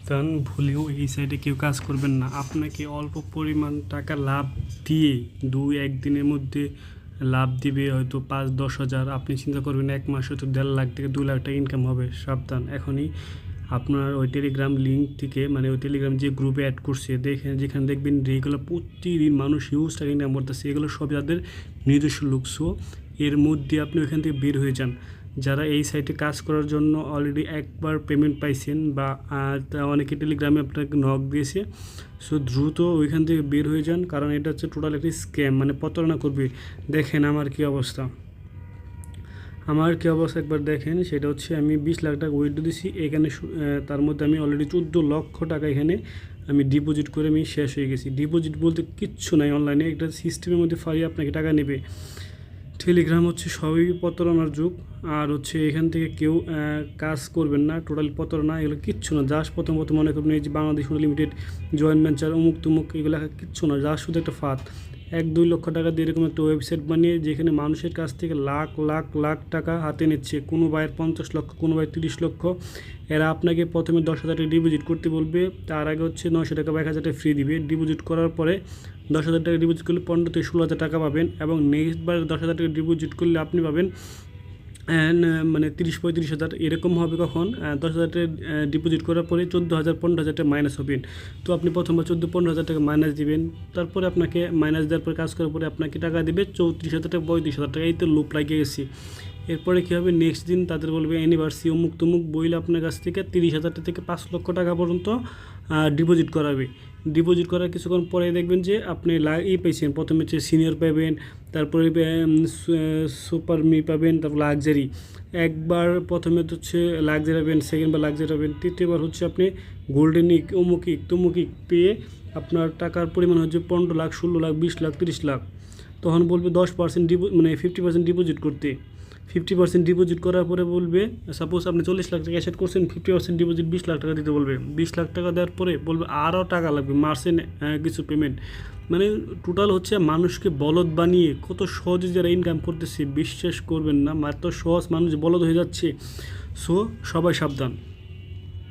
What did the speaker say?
সাবধান, ভুলেও এই সাইটে কেউ কাজ করবেন না। আপনাকে অল্প পরিমাণ টাকা লাভ দিয়ে 2-1 দিনের মধ্যে লাভ দিবে হয়তো 5-10 হাজার। আপনি চিন্তা করবেন 1 মাস হয়তো 1.5 লাখ থেকে 2 লাখ টাকা ইনকাম হবে। সাবধান, এখনই আপনার ওই টেলিগ্রাম লিঙ্ক থেকে, মানে ওই টেলিগ্রাম যে গ্রুপে অ্যাড করছে, দেখেন যেখানে দেখবেন রেগুলার প্রতিদিন মানুষ হিউজ টাকা ইনকাম করতেছে, এগুলো সব যাদের নিজস্ব লুকসো। এর মধ্যে আপনি ওইখান থেকে বের হয়ে যান। যারা এই সাইটে কাজ করার জন্য অলরেডি একবার পেমেন্ট পাইছেন বা অনেকে টেলিগ্রামে আপনাকে নক দিয়েছে, সো দ্রুত ওইখান থেকে বের হয়ে যান, কারণ এটা হচ্ছে টোটাল একটি স্ক্যাম, মানে প্রতারণা করবে। দেখেন আমার কি অবস্থা, একবার দেখেন। সেটা হচ্ছে আমি 20 লাখ টাকা উইথড্র দিছি এখানে, তার মধ্যে আমি অলরেডি 14 লক্ষ টাকা এখানে আমি ডিপোজিট করে আমি শেষ হয়ে গেছি। ডিপোজিট বলতে কিচ্ছু নাই, অনলাইনে একটা সিস্টেমের মধ্যে ফারিয়ে আপনাকে টাকা নেবে। টেলিগ্রাম হচ্ছে সবই প্রতারণার যুগ। আর হচ্ছে এখান থেকে কেউ কাজ করবেন না, টোটালি প্রতারণা, এগুলো কিচ্ছু না। জাস্ট প্রথমত মনে করবেন এই যে বাংলাদেশ লিমিটেড, জয়েন্ট ভেঞ্চার, অমুক তুমুক, এগুলো কিচ্ছু না, জাস্ট শুধু একটা ফাঁদ। 1-2 লক্ষ টাকা দিয়ে এরকম একটা ওয়েবসাইট বানিয়ে যেখানে মানুষের কাছ থেকে লাখ লাখ লাখ টাকা হাতে নিচ্ছে। কোনো ভাইয়ের 50 লক্ষ, কোনো ভাইয়ের 30 লক্ষ। এরা আপনাকে প্রথমে 10,000 টাকা ডিপোজিট করতে বলবে, তার আগে হচ্ছে 900 টাকা বা 1,000 টাকা ফ্রি দিবে। ডিপোজিট করার পরে 10,000 টাকা ডিপোজিট করলে 15 থেকে 16,000 টাকা পাবেন, এবং নেক্সট বার 10,000 টাকা ডিপোজিট করলে আপনি পাবেন মানে 30-35 হাজার। এরকম হবে কখন, 10,000 টাকা ডিপোজিট করার পরে 14,000-15,000 টাকা মাইনাস হবেন। তো আপনি প্রথমবার 14-15 হাজার টাকা মাইনাস দিবেন, তারপরে আপনাকে মাইনাস দেওয়ার পরে কাজ করার পরে আপনাকে টাকা দেবে 34,000 টাকা, 35,000 টাকা। এই তো লুপ লাগিয়ে গেছি। এরপরে কী হবে, নেক্সট দিন তাদের বলবে অ্যানিভার্সারি অমুক তমুক, বইলে আপনার কাছ থেকে 30,000 থেকে 5 লক্ষ টাকা পর্যন্ত ডিপোজিট করাবে। ডিপোজিট করার কিছুক্ষণ পরে দেখবেন যে আপনি পেয়েছেন, প্রথমে হচ্ছে সিনিয়র পাবেন, তারপরে সুপার মি পাবেন, তারপর লাক্সারি। একবার প্রথমে তো হচ্ছে লাক্সারি পাবেন, সেকেন্ডবার লাক্সারি পাবেন, তৃতীয়বার হচ্ছে আপনি গোল্ডেনিক অমুকিক তমুকিক পেয়ে আপনার টাকার পরিমাণ হচ্ছে 15 লাখ, 16 লাখ, 20 লাখ, 30 লাখ। তখন বলবে 10% মানে 50% ডিপোজিট করতে। 50% ডিপোজিট করার পরে বলবে, সাপোজ আপনি 40 লাখ টাকা অ্যাসেট করছেন, 50% ডিপোজিট 20 লাখ টাকা দিতে বলবে। 20 লাখ টাকা দেওয়ার পরে বলবে আরও টাকা লাগবে, মার্সেন কিছু পেমেন্ট। মানে টোটাল হচ্ছে মানুষকে বলদ বানিয়ে কত সহজে যারা ইনকাম করতেছে, বিশ্বাস করবেন না, মাত্র সহজ মানুষ বলদ হয়ে যাচ্ছে। সো সবাই সাবধান।